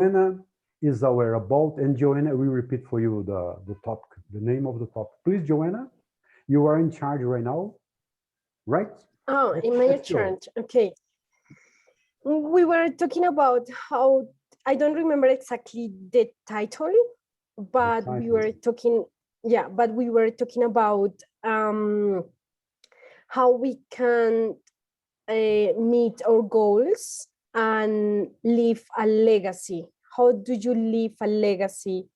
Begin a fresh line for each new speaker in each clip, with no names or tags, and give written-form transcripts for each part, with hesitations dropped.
Joanna is our about, and Joanna, we repeat for you the topic, the name of the topic. Please, Joanna, you are in charge right now, right?
Oh, in my turn. Okay. We were talking about how, I don't remember exactly the title, but we were talking, yeah, but we were talking about how we can meet our goals and leave a legacy. How do you leave a legacy?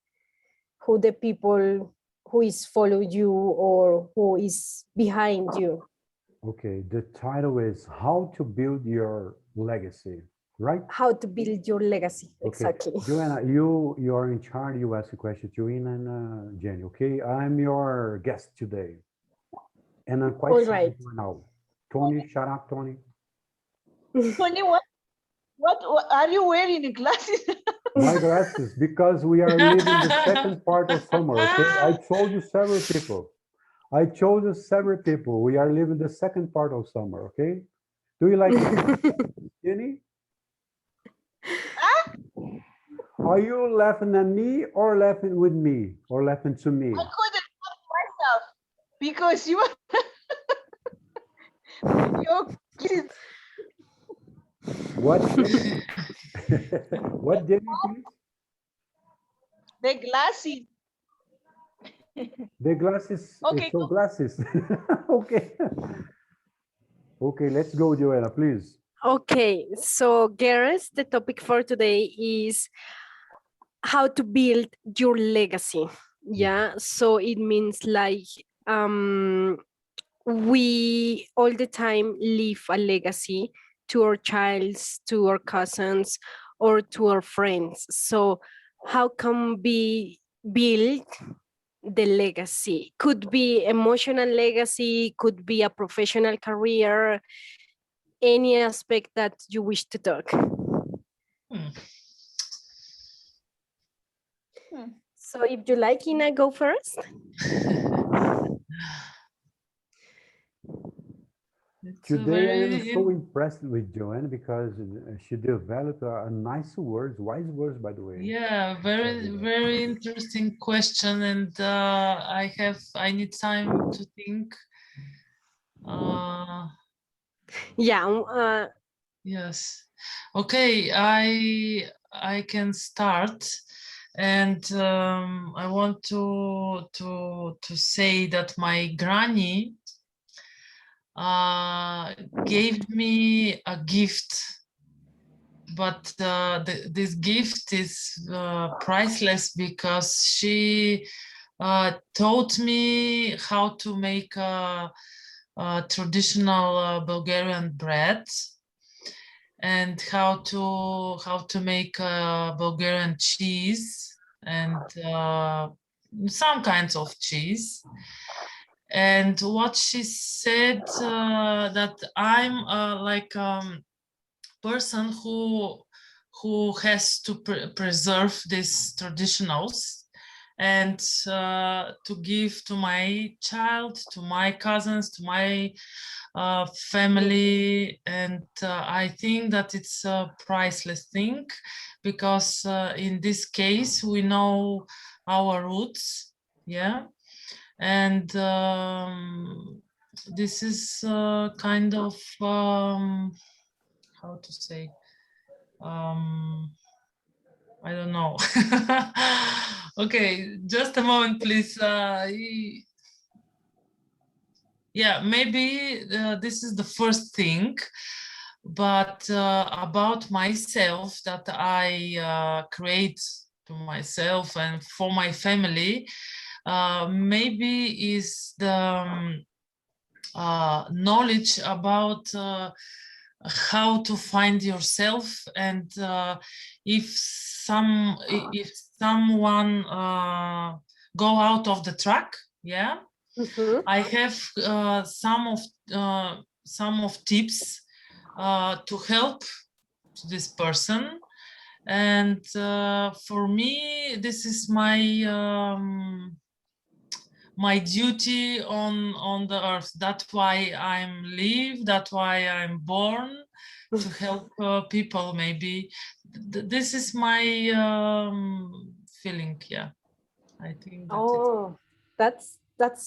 Who the people who is follow you or who is behind you?
Okay, the title is How to Build Your Legacy, right?
How to build your legacy,
Okay.
exactly.
Joanna, you are in charge. You ask a question, Joanna and Jenny. Okay, I'm your guest today, and I'm quite
All
shy
right.
now. Tony, shut up, Tony.
Tony, what are you wearing glasses?
My glasses, because we are living the second part of summer. Okay, I told you several people. I told you several people. We are living the second part of summer. Okay, do you like it, Jenny? Are you laughing at me or laughing with me or laughing to me?
I couldn't help myself because you your kids.
What? What, Jenny, please?
The glasses.
The glasses.
Okay.
So glasses. Okay. Okay, let's go, Joanna, please.
Okay, so Gareth, the topic for today is how to build your legacy. Yeah, so it means like we all the time leave a legacy to our childs, to our cousins, or to our friends. So how can we build the legacy? Could be emotional legacy, could be a professional career, any aspect that you wish to talk. So if you like, Ina, go first.
Today I am so impressed with Joanna because she developed a nice words, wise words, by the way.
Yeah, very interesting question, and I need time to think.
Yeah.
Yes. Okay, I can start, and I want to say that my granny gave me a gift, but this gift is priceless because she taught me how to make a traditional Bulgarian bread and how to make Bulgarian cheese and some kinds of cheese. And what she said that I'm like person who has to preserve these traditionals and to give to my child, to my cousins, to my family. And I think that it's a priceless thing because in this case we know our roots, yeah, and this is kind of how to say, I don't know. Okay, just a moment, please. Yeah, maybe this is the first thing, but about myself that I create to myself and for my family, maybe is the knowledge about how to find yourself, and if someone go out of the track, yeah. I have some of tips to help this person, and for me this is my duty on the earth. That's why I'm live, that's why I'm born, to help people. Maybe this is my feeling. Yeah, I think that
Oh, that's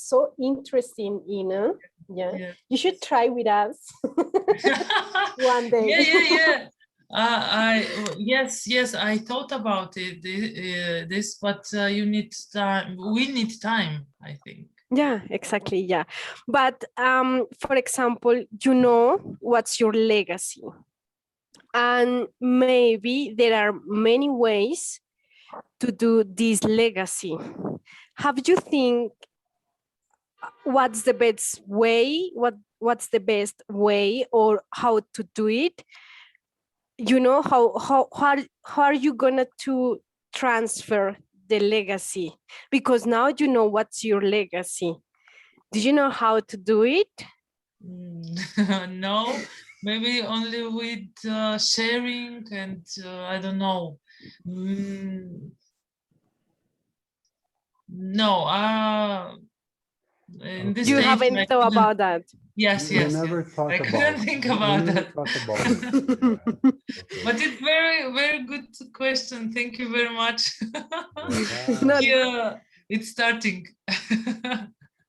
so interesting, Ina. Yeah,
yeah.
you should try with us one day.
Yeah. Yes, I thought about it, this, but you need time. We need time, I think.
Yeah, exactly. Yeah. But for example, you know what's your legacy. And maybe there are many ways to do this legacy. Have you think what's the best way? What's the best way or how to do it? You know, how are you gonna to transfer the legacy? Because now you know what's your legacy. Do you know how to do it?
No, maybe only with sharing and I don't know. No, in this
You
Okay.
stage,
haven't
I
thought
couldn't.
about that.
Yes,
You
yes,
never
yes.
thought
I
about
couldn't
it.
think
You
about
never
that.
thought about it. Yeah. Okay.
But it's very, very good question. Thank you very much.
Yeah.
No,
Yeah, it's starting.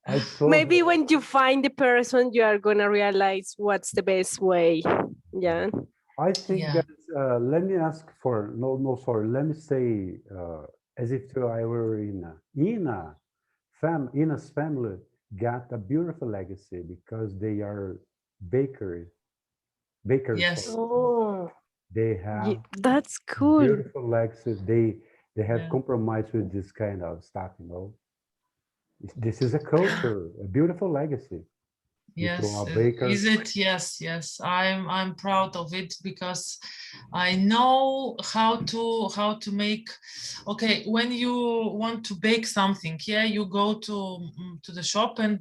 I told
maybe
you.
when you find the person, you are gonna realize what's the best way. Yeah.
I think,
Yeah.
guys, let me ask for, no, sorry, let me say, as if I were Ina's family got a beautiful legacy because they are bakers.
Yes.
Sorry.
Oh,
They have
that's cool.
beautiful legacy. They have
Yeah.
compromised with this kind of stuff, you know. This is a culture, a beautiful legacy. If you
Yes,
are a baker,
is it? Yes. I'm proud of it because I know how to make. Okay, when you want to bake something, yeah, you go to the shop and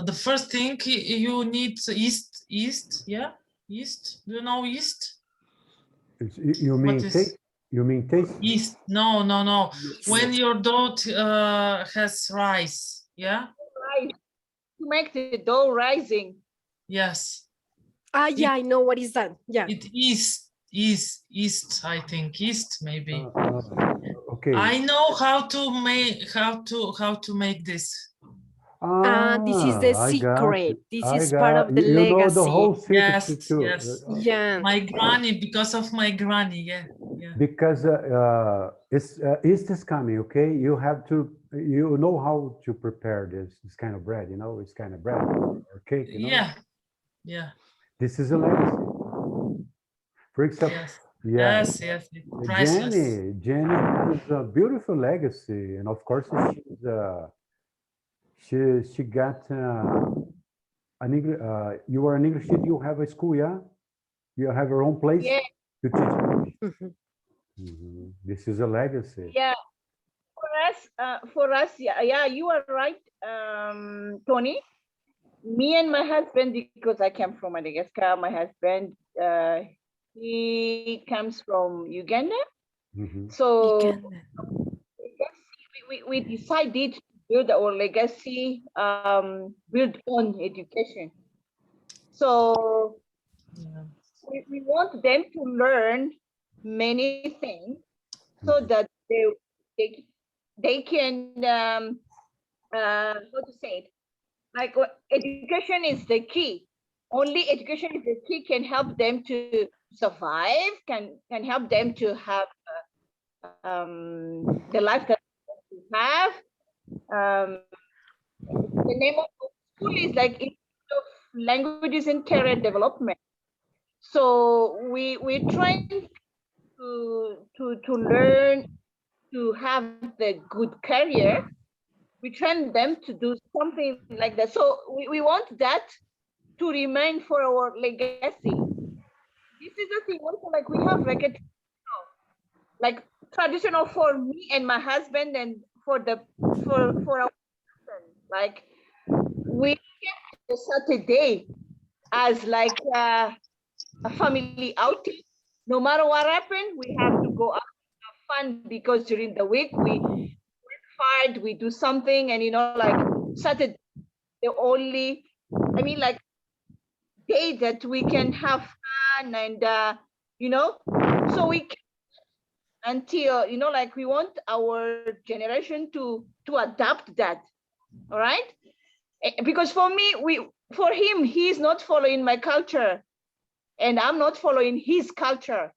the first thing you need yeast, yeah, yeast. Do you know yeast?
you
What
mean
is
taste? You mean taste?
yeast? No. When your dough has rice, yeah,
Right. To make the dough rising.
yes.
Yeah, I know what is that. Yeah.
It is east, I think east maybe.
Okay.
I know how to make this.
This is the
I got
secret.
you.
This is part of the
You know the
legacy.
whole secret
Yes,
too.
yes.
Yeah.
My granny, because of my granny, yeah.
Because East is coming, okay? You have to, you know how to prepare this kind of bread, you know, it's kind of bread or cake, you know?
Yeah.
This is a legacy. For example,
Yes.
yeah,
Yes. It's priceless.
Jenny has a beautiful legacy, and of course she got an English. You are an English teacher. You have a school, yeah. You have your own place
Yeah.
to teach English.
Mhm.
This is a legacy.
Yeah. For us, yeah, you are right, Tony. Me and my husband, because I came from Madagascar, my husband, he comes from Uganda. So
Uganda.
we decided to build our legacy, build on education. So
Yeah.
we want them to learn many things so that they can how to say it, like education is the key. Only education is the key can help them to survive, can help them to have the life that they have. The name of the school is like Institute of Languages and Career Development. So we're trying to learn to have the good career. We train them to do something like that. So we want that to remain for our legacy. This is the thing also, like we have like traditional for me and my husband and for our husband. Like we can Saturday as like a family outing. No matter what happened, we have to go out and have fun because during the week we work hard, we do something, and like Saturday, the only, like day that we can have and you know, so we can, until you know, like we want our generation to adapt that. All right, because for me, for him, he's not following my culture, and I'm not following his culture.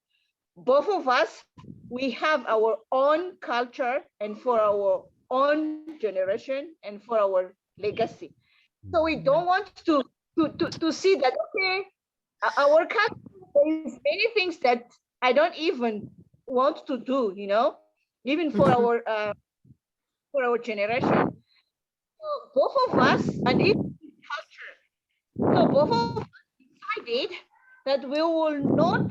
Both of us, we have our own culture, and for our own generation, and for our legacy. So we don't want to see that, okay, our culture, there's many things that I don't even want to do, you know, even for our generation. So both of us, and even culture. So both of us decided that we will not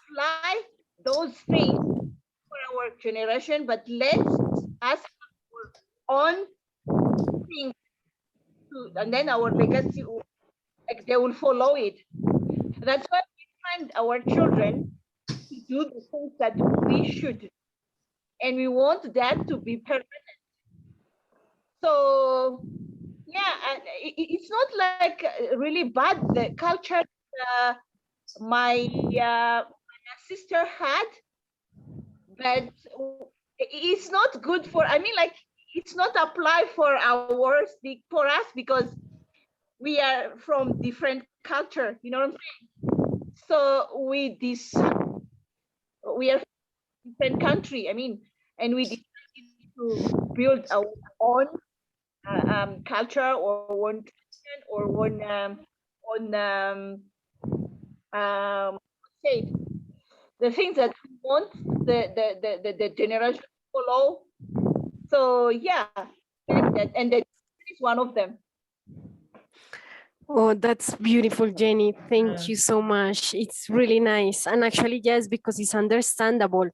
apply those things for our generation, but let's ask our own things to, and then our legacy, like they will follow it. That's why we train our children to do the things that we should, and we want that to be permanent. So yeah, and it's not like really bad the culture my sister had, but it's not good for, I mean, like it's not applied for ours, for us, because we are from different culture, you know what I'm saying? So we are different country, I mean, and we decided to build our own culture, or one tradition, or say the things that we want the generation to follow. So yeah, and that is one of them.
Oh, that's beautiful, Jenny. Thank you so much. It's really nice. And actually, yes, because it's understandable.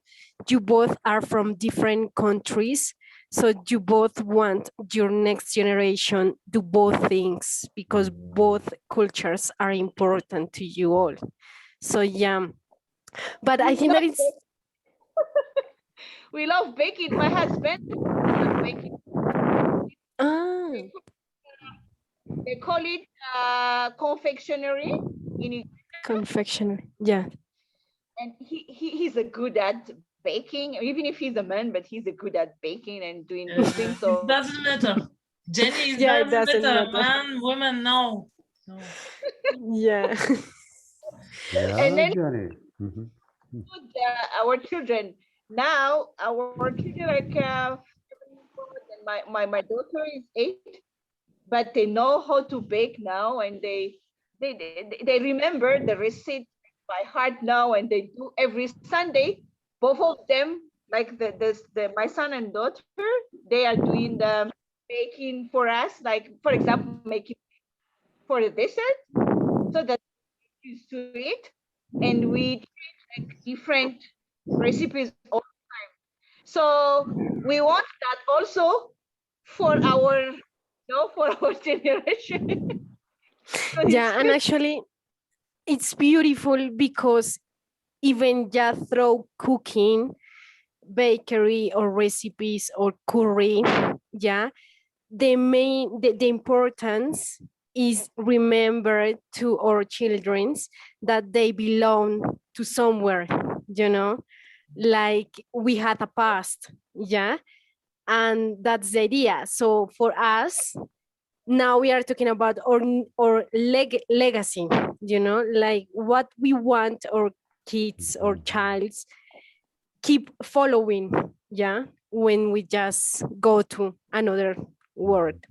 You both are from different countries. So you both want your next generation do both things, because both cultures are important to you all. So yeah. But I think that it's
We love baking. My husband loves baking. They call it confectionery in
confectionery. Yeah.
and he's a good at baking, even if he's a man, but he's a good at baking and doing those things. So
it doesn't matter. Jenny, it
Yeah, it
doesn't
doesn't
matter.
matter.
Man, women, no.
Yeah.
Yeah,
and then
Jenny. Mhm.
our children now, our children like my daughter is 8, but they know how to bake now, and they remember the recipe by heart now, and they do every Sunday. Both of them, like the my son and daughter, they are doing the baking for us, like for example making for the dessert, so that we used to it, and we change like different recipes all the time. So we want that also for our, you know, for our generation. So
Yeah, and actually it's beautiful because even just through cooking, bakery or recipes or curry, yeah, the importance is remember to our children that they belong to somewhere, you know, like we had a past, yeah, and that's the idea. So for us, now we are talking about our legacy, you know, like what we want our kids or childs keep following, yeah, when we just go to another word.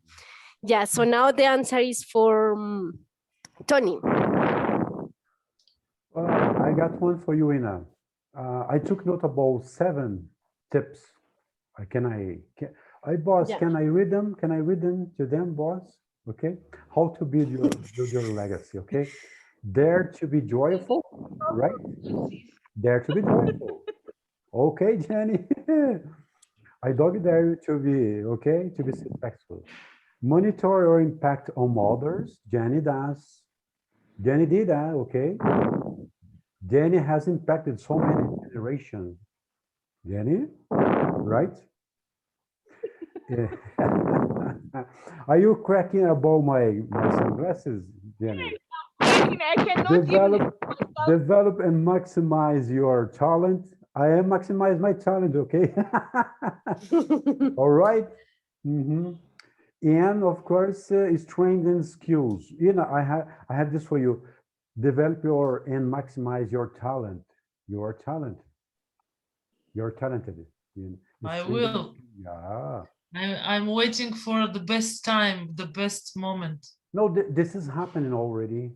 Yeah, so now the answer is for Tony.
I got one for you, Ina. I took note about 7 tips. Boss,
Yeah.
can I read them? Can I read them to them, boss? Okay. How to build your legacy, okay? Dare to be joyful, right? Dare to be joyful. Okay, Jenny. I dog dare you to be, okay, to be successful. Monitor your impact on others. Jenny does. Jenny did that, okay? Jenny has impacted so many generations. Jenny, right? Yeah. Are you cracking about my sunglasses, Jenny?
I cannot
Develop, develop and maximize your talent. I am maximize my talent, okay? All right. Mhm. And of course, strengthen skills. You know, I have this for you. Develop your and maximize your talent. Your talent. You're talented.
I
Strengthen
will.
Yeah.
I'm waiting for the best time, the best moment.
No, this is happening already.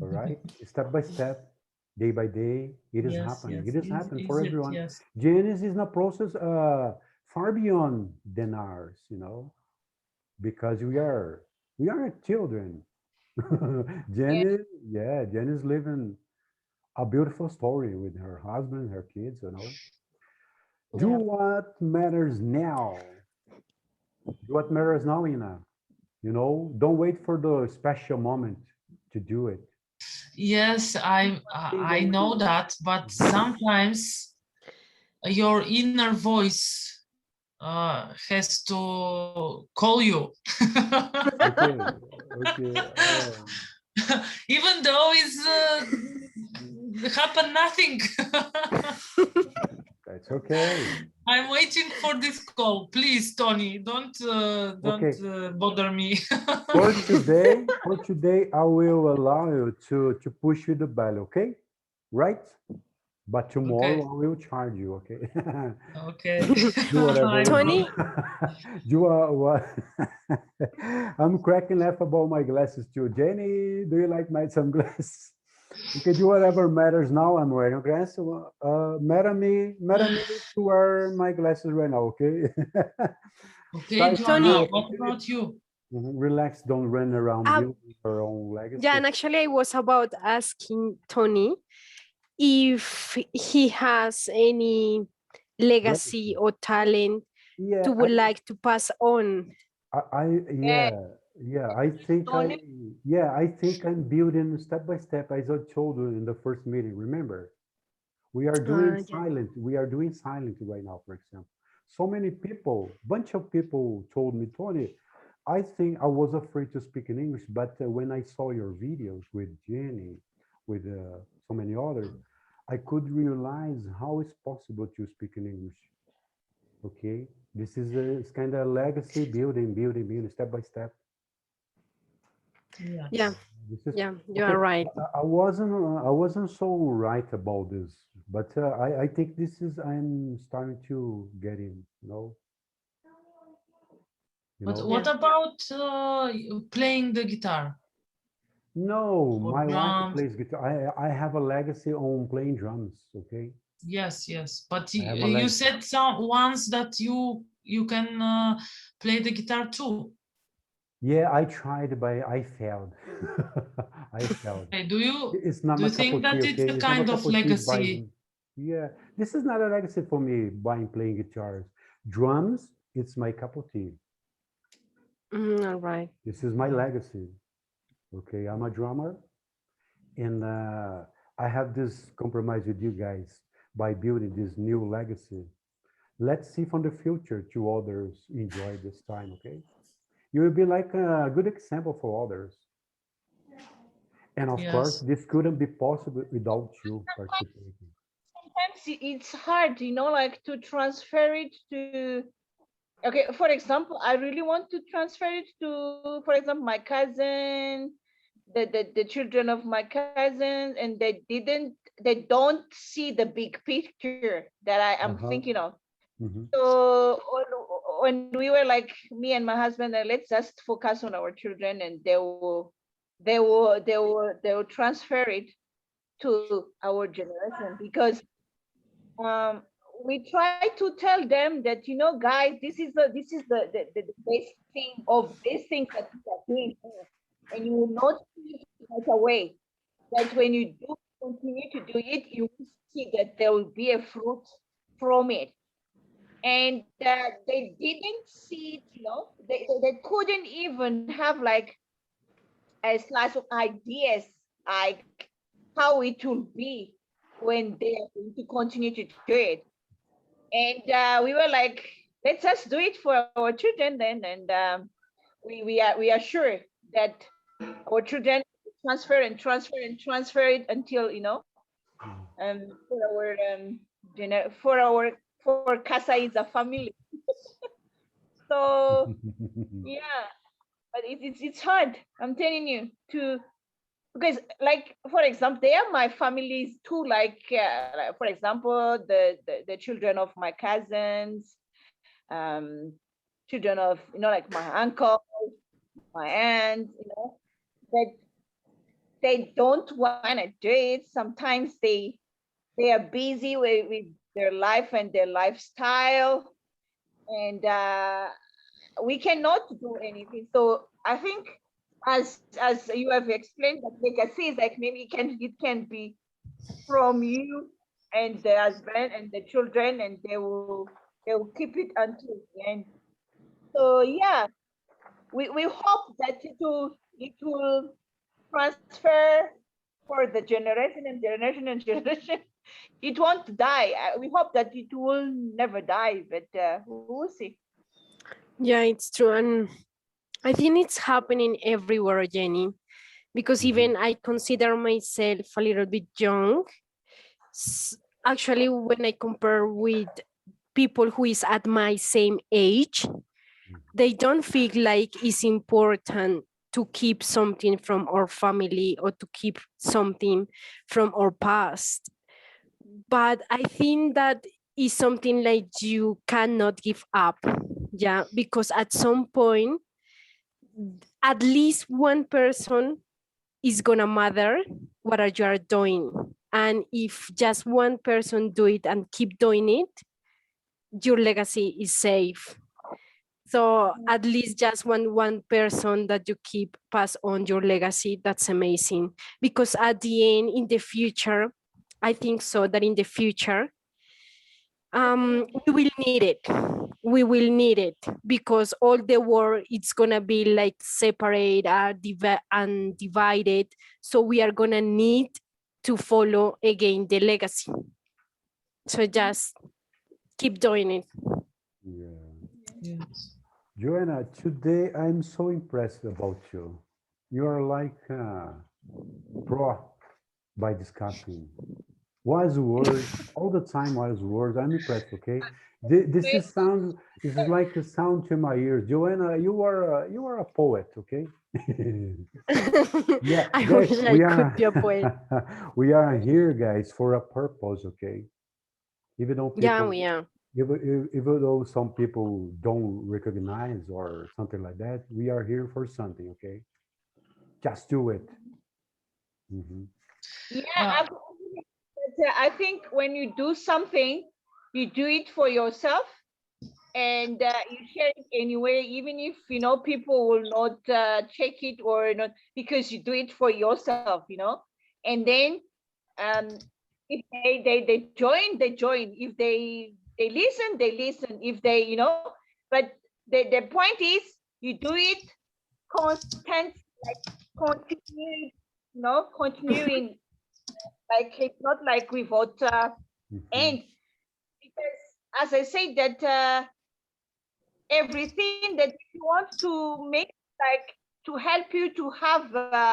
All right. Step by step, day by day, it is
Yes,
happening.
yes,
It is happening for
is it?
everyone.
Yes.
Janice is in a process far beyond than ours, you know, because we are children. Janice, yeah, Janice living a beautiful story with her husband, her kids, you know. Do
Yeah.
what matters now. Do what matters now, Ina. You know, don't wait for the special moment to do it.
Yes,
Thing
I
that
know
you-
that, but
Mhm.
sometimes your inner voice has to call you.
Okay, okay.
Even though it's happen nothing.
That's okay.
I'm waiting for this call. Please, Tony, don't
Okay.
bother me.
For today, I will allow you to push you the bell, okay? Right? But tomorrow
Okay,
I will charge you, okay?
okay.
Do whatever
I
you
will.
want.
Tony,
Do what? I'm cracking laugh about my glasses too. Jenny, do you like my sunglasses? Okay, do whatever matters now. I'm wearing glasses. Matter me to wear my glasses right now, okay?
Okay,
Tony,
Joanna, what about you?
Relax, don't run around
uh,
building your own
yeah,
legacy.
and actually I was about asking Tony if he has any legacy
Legacy.
or talent
Yeah,
to would like to pass on.
Yeah,
I think
Tony,
I think I'm building step by step, as I told you in the first meeting. Remember, we are doing
Yeah.
silent. We are doing silent right now, for example. So many people, bunch of people told me, Tony, I think I was afraid to speak in English, but when I saw your videos with Jenny, with so many others, I could realize how it's possible to speak in English. Okay, this is a it's kind of legacy building step by step.
Yeah,
Yes.
This is
yeah, you
okay.
are right.
I wasn't so right about this, but I think this is I'm starting to get in. You
But
know.
what
Yeah.
about playing the guitar
No,
or
my wife
drums?
plays guitar. I have a legacy on playing drums. Okay,
Yes, yes. But
I have a
you
legacy.
said some once that you can play the guitar too.
Yeah, I tried, but I failed. I failed.
Okay,
It's not
do
my
you
cup
think
of tea,
that it's
okay?
a
It's not my
kind
cup
of
of tea
legacy?
buying. Yeah, this is not a legacy for me buying playing guitars. Drums, it's my cup of tea.
All right.
This is my legacy. Okay, I'm a drummer, and I have this compromise with you guys by building this new legacy. Let's see from the future to others enjoy this time, okay? You will be like a good example for others. And of course,
Yes.
this couldn't be possible without you participating.
sometimes it's hard, like to transfer it to, okay, for example, I really want to transfer it to, for example, my cousin, the children of my cousins, and they don't see the big picture that I am
Uh-huh.
thinking of.
Mhm.
So when we were like me and my husband, let's just focus on our children, and they will transfer it to our generation, because um, we try to tell them that, guys, this is the best thing of these things that we are doing here. And you will not see it right away, that when you do continue to do it, you will see that there will be a fruit from it. And they didn't see it, they couldn't even have like a slice of ideas, like how it will be when they are going to continue to do it. And we were like, let's just do it for our children then. And we are sure that our children transfer and transfer and transfer it until, you know, for Casa is a family. So yeah, but it's hard. I'm telling you because like, for example, they are my families too. Like for example, the children of my cousins, children of, you know, like my uncle, my aunt, you know, that they don't want to do it. Sometimes they are busy with their life and their lifestyle, and we cannot do anything. So I think, as you have explained, that legacy is like, maybe it can be from you and the husband and the children, and they will keep it until the end. So yeah, we hope that it will transfer for the generation and generation and generation. It won't die. We hope that it will never die, but we'll see.
Yeah, it's true. And I think it's happening everywhere, Jenny, because
Mhm.
even I consider myself a little bit young. Actually, when I compare with people who is at my same age, they don't feel like it's important to keep something from our family or to keep something from our past. But I think that is something like you cannot give up. Yeah, because at some point, at least one person is gonna matter what are you are doing. And if just one person do it and keep doing it, your legacy is safe. So at least just one person that you keep pass on your legacy, that's amazing. Because at the end, in the future, I think so that in the future, we will need it. We will need it because all the world it's gonna be like separate and divided. So we are gonna need to follow again the legacy. So just keep doing it.
Yeah. Joanna, today I'm so impressed about you. You are like pro by discussing. Wise words, all the time wise words. I'm impressed, okay? This is like a sound to my ears. Joanna, you are a poet, okay? Yeah,
I
guys,
wish I could be a poet.
we are here, guys, for a purpose, okay? Even though
Yeah,
people
we are.
even though some people don't recognize or something like that, we are here for something, okay? Just do it. Mhm.
Yeah,
Uh,
absolutely. But, I think when you do something, you do it for yourself, and you share it anyway, even if, you know, people will not check it or not, because you do it for yourself, you know. And then if they join, they join. If they listen, they listen. If they, you know, but the point is, you do it constant, like continue, you know, continuing. Like, it's not like without
Mhm.
end, because as I said, that everything that you want to make, like, to help you to have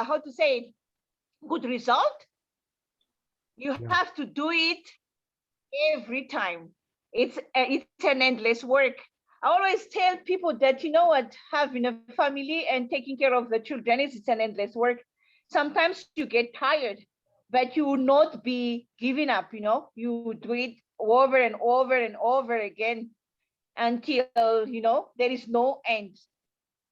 how to say it, good result, you
Yeah.
have to do it every time. It's an endless work. I always tell people that, you know what, having a family and taking care of the children it's an endless work. Sometimes you get tired, but you will not be giving up, you know. You do it over and over and over again until, you know, there is no end.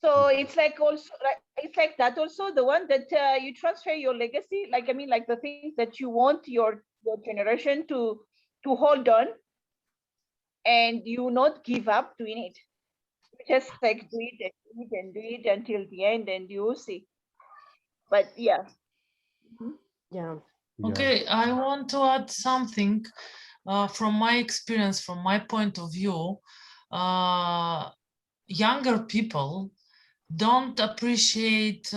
So it's like, also like, it's like that also, the one that you transfer your legacy, like, I mean, like the things that you want your generation to hold on, and you not give up doing it. You just like do it and do it and do it until the end, and you will see. But yeah.
Yeah.
Yeah.
okay, I want to add something from my experience, from my point of view. Younger people don't appreciate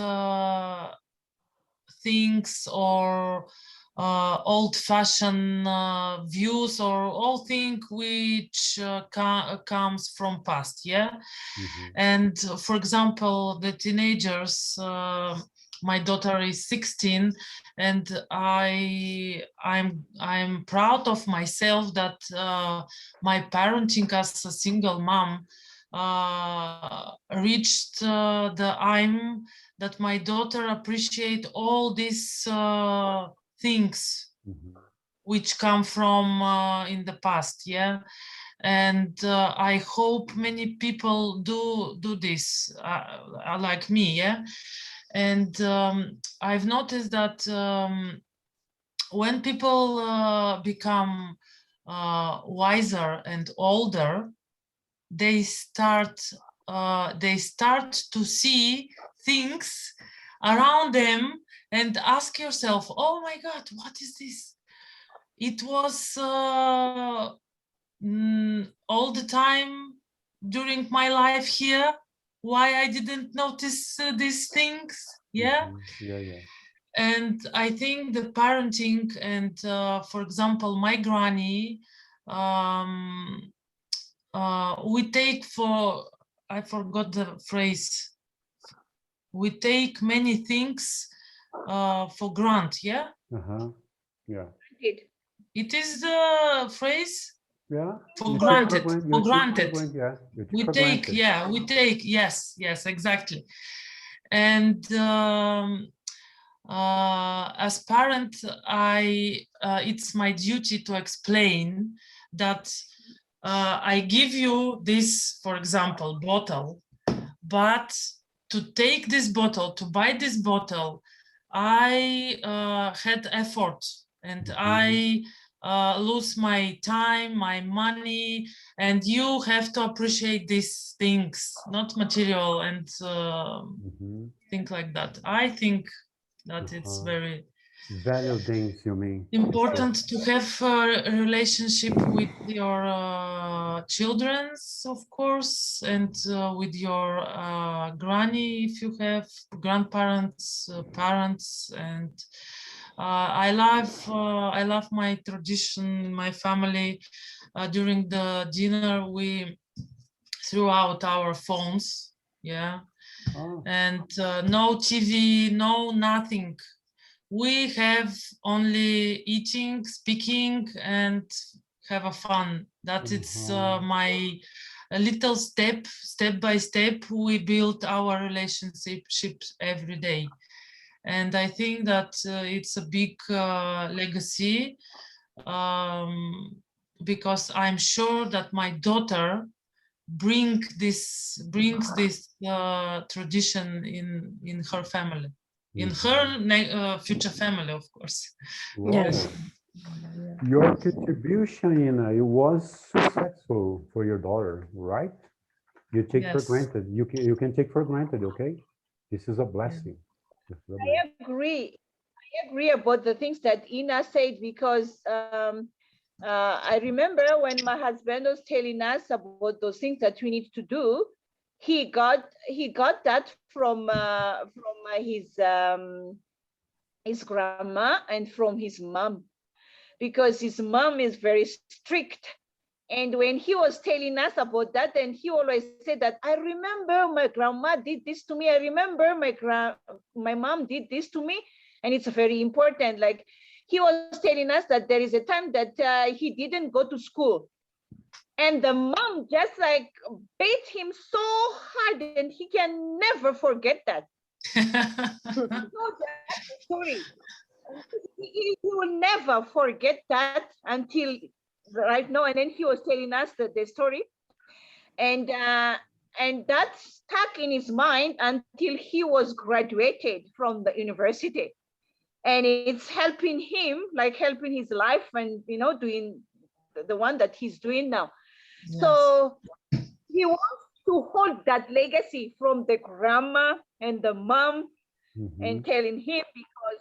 things or old-fashioned views or all thing which comes from past, yeah.
Mhm.
And for example, the teenagers my daughter is 16, and I'm proud of myself that my parenting as a single mom reached the aim that my daughter appreciate all these things
Mhm.
which come from in the past, yeah. And I hope many people do this like me, yeah. And I've noticed that when people become wiser and older, they start to see things around them and ask yourself, oh my God, what is this? It was all the time during my life here. Why I didn't notice these things? Yeah.
Mhm. Yeah, yeah.
And I think the parenting and, for example, my granny, we take for, I forgot the phrase, we take many things for granted, yeah?
Uh-huh. Yeah.
It is the phrase
Yeah.
for
You take
granted,
you
for
take
granted.
yeah. You take
We
for
take,
granted.
yeah, we take, yes, exactly. And as parent, it's my duty to explain that I give you this, for example, bottle, but to take this bottle, to buy this bottle, I had effort, and I lose my time, my money, and you have to appreciate these things, not material and
Mhm.
things like that. I think that it's
Uh-huh.
very
Value things, you mean?
important to have a relationship with your children's, of course, and with your granny if you have grandparents, parents, and I love my tradition, my family. During the dinner, we threw out our phones, yeah,
Oh,
and no TV, no nothing. We have only eating, speaking, and have a fun. That it's my a little step by step. We build our relationships every day, and I think that it's a big legacy, because I'm sure that my daughter brings this tradition in her family, in her future family, of course.
wow.
Yes.
Your contribution, Ina, it was successful for your daughter, right? You take for
Yes.
granted. You can take for granted, okay? This is a blessing. This is a blessing.
I agree about the things that Ina said, because I remember when my husband was telling us about those things that we need to do, he got that from his grandma and from his mom, because his mom is very strict. And when he was telling us about that, and he always said that, I remember my grandma did this to me. I remember my mom did this to me. And it's very important. Like, he was telling us that there is a time that he didn't go to school. And the mom just like beat him so hard, and he can never forget that. So that's the story. He will never forget that until right now. And then he was telling us the story, and that stuck in his mind until he was graduated from the university, and it's helping him, like helping his life, and doing the one that he's doing now.
Yes.
So he wants to hold that legacy from the grandma and the mom, and telling him, because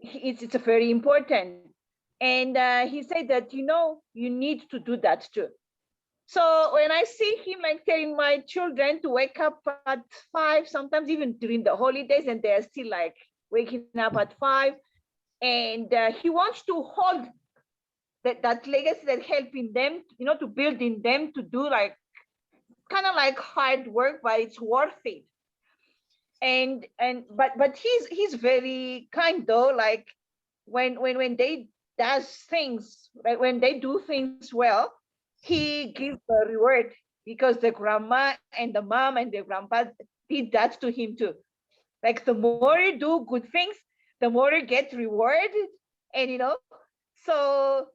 it's very important. And he said that, you need to do that too. So when I see him like telling my children to wake up at 5, sometimes even during the holidays, and they're still like waking up at 5, and he wants to hold that legacy, that helping them, to build in them, to do like kind of like hard work, but it's worth it. but he's very kind though. Like when they does things, like when they do things well, he gives a reward because the grandma and the mom and the grandpa did that to him too. Like the more you do good things, the more you get rewarded, and so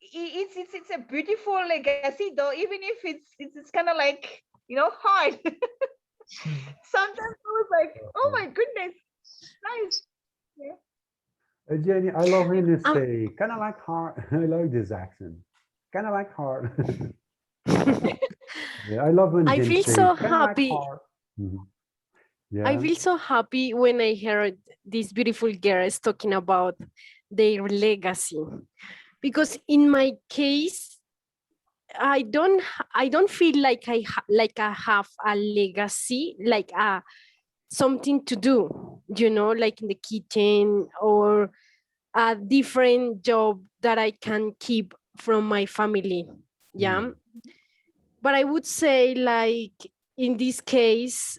it's a beautiful legacy though, even if it's kind of like hard. Sometimes I was like, oh my goodness, nice. Yeah.
Jenny, I love when you say, kind of like hard. I like this accent. Kind of like hard. Yeah, I love when
I
Jenny
feel
say,
so
kind of like
happy.
hard. Mhm.
I
Yeah.
feel so happy when I heard these beautiful girls talking about their legacy, because in my case, I don't feel like I have a legacy, like something to do, like in the kitchen, or a different job that I can keep from my family. Yeah.
Mm.
But I would say, like, in this case,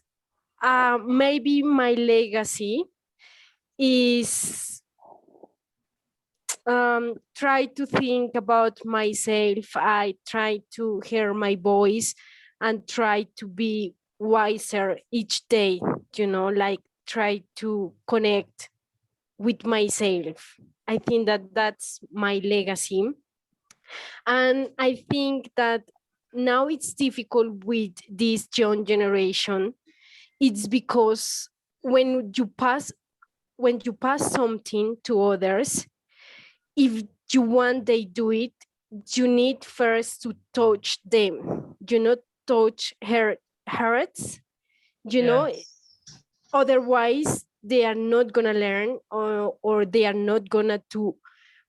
maybe my legacy is try to think about myself. I try to hear my voice and try to be wiser each day, like try to connect with myself. I think that that's my legacy. And I think that now it's difficult with this young generation. It's because when you pass something to others, if you want they do it, you need first to touch them, touch her hearts,
Yes.
otherwise they are not gonna learn, or they are not gonna to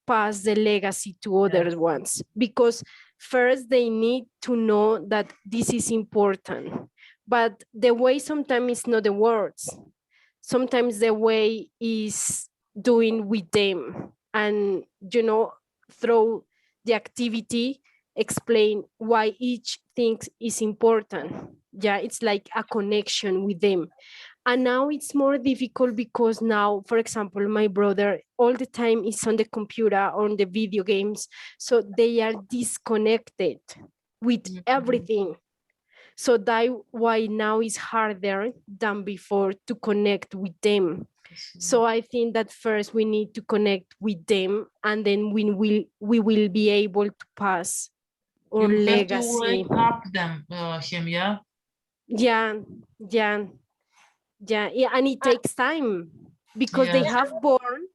pass the legacy to other
Yes.
ones, because first they need to know that this is important. But the way sometimes is not the words, sometimes the way is doing with them, and through the activity explain why each thing is important. Yeah, it's like a connection with them. And now it's more difficult because now, for example, my brother all the time is on the computer, on the video games, so they are disconnected with
Mhm.
everything. So that why now is harder than before to connect with them. So I think that first we need to connect with them, and then we will be able to pass our
You have to
legacy.
wake up him, yeah?
Yeah, yeah, yeah, and it takes time because they
Yes.
have born.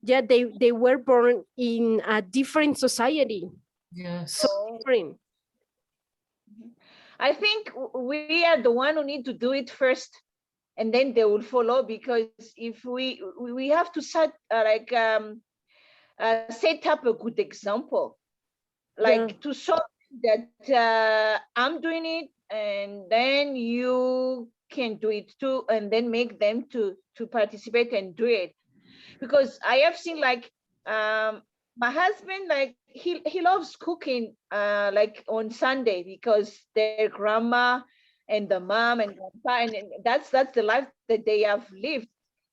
Yeah, they were born in a different society, so
Yes.
different.
I think we are the one who need to do it first, and then they will follow, because if we have to set set up a good example, like
Yeah.
to show that I'm doing it, and then you can do it too, and then make them to participate and do it. Because I have seen like my husband, like he loves cooking like on Sunday, because their grandma and the mom and grandpa, and that's the life that they have lived.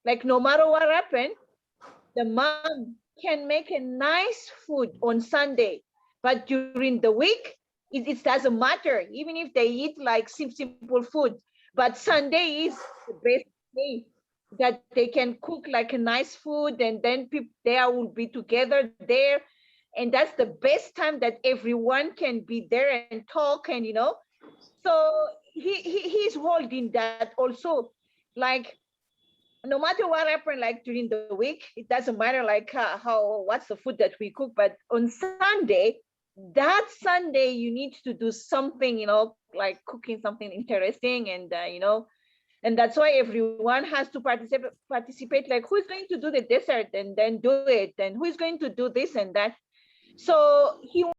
Like no matter what happened, the mom can make a nice food on Sunday, but during the week, it doesn't matter, even if they eat like simple food. But Sunday is the best day that they can cook like a nice food, and then people there will be together there. And that's the best time that everyone can be there and talk, and so he's holding that also. Like no matter what happened, like during the week, it doesn't matter like how what's the food that we cook, but on Sunday, that Sunday you need to do something, like cooking something interesting, and and that's why everyone has to participate, like who's going to do the dessert and then do it, and who's going to do this and that. So he